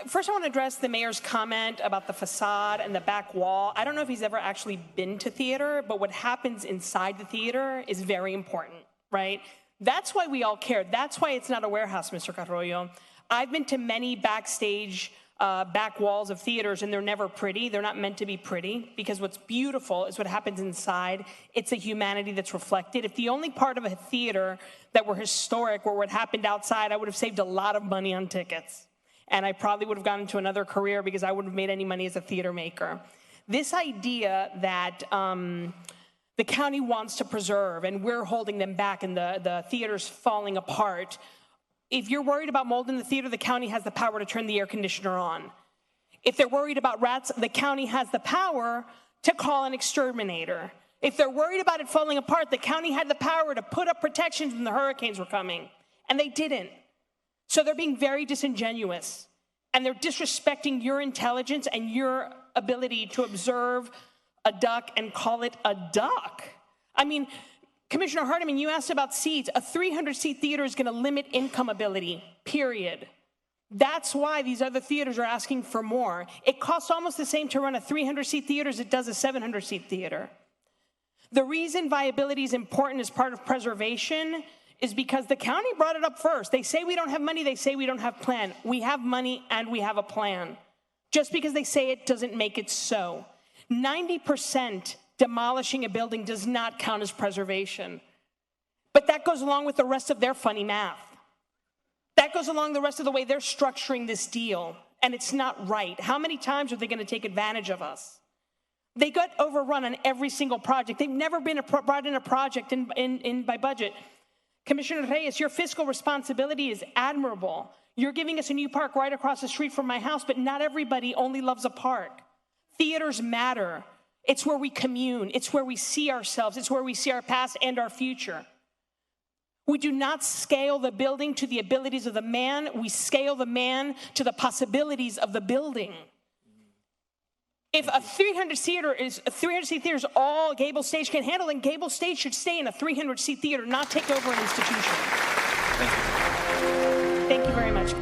First, I want to address the mayor's comment about the facade and the back wall. I don't know if he's ever actually been to theater, but what happens inside the theater is very important, right? That's why we all care. That's why it's not a warehouse, Mr. Carroyo. I've been to many backstage back walls of theaters, and they're never pretty. They're not meant to be pretty, because what's beautiful is what happens inside. It's a humanity that's reflected. If the only part of a theater that were historic were what happened outside, I would have saved a lot of money on tickets. And I probably would have gone into another career because I wouldn't have made any money as a theater maker. This idea that the county wants to preserve and we're holding them back and the theater's falling apart, if you're worried about mold in the theater, the county has the power to turn the air conditioner on. If they're worried about rats, the county has the power to call an exterminator. If they're worried about it falling apart, the county had the power to put up protections when the hurricanes were coming, and they didn't. So they're being very disingenuous, and they're disrespecting your intelligence and your ability to observe a duck and call it a duck. I mean, Commissioner Hardiman, you asked about seats. A 300-seat theater is going to limit income ability, period. That's why these other theaters are asking for more. It costs almost the same to run a 300-seat theater as it does a 700-seat theater. The reason viability is important as part of preservation is because the county brought it up first. They say we don't have money, they say we don't have plan. We have money and we have a plan. Just because they say it doesn't make it so. 90% demolishing a building does not count as preservation. But that goes along with the rest of their funny math. That goes along the rest of the way they're structuring this deal, and it's not right. How many times are they going to take advantage of us? They got overrun on every single project. They've never been brought in a project by budget. Commissioner Reyes, your fiscal responsibility is admirable. You're giving us a new park right across the street from my house, but not everybody only loves a park. Theaters matter. It's where we commune. It's where we see ourselves. It's where we see our past and our future. We do not scale the building to the abilities of the man. We scale the man to the possibilities of the building. If a 300-seat theater is all Gable Stage can handle, then Gable Stage should stay in a 300-seat theater, not take over an institution. Thank you. Thank you very much.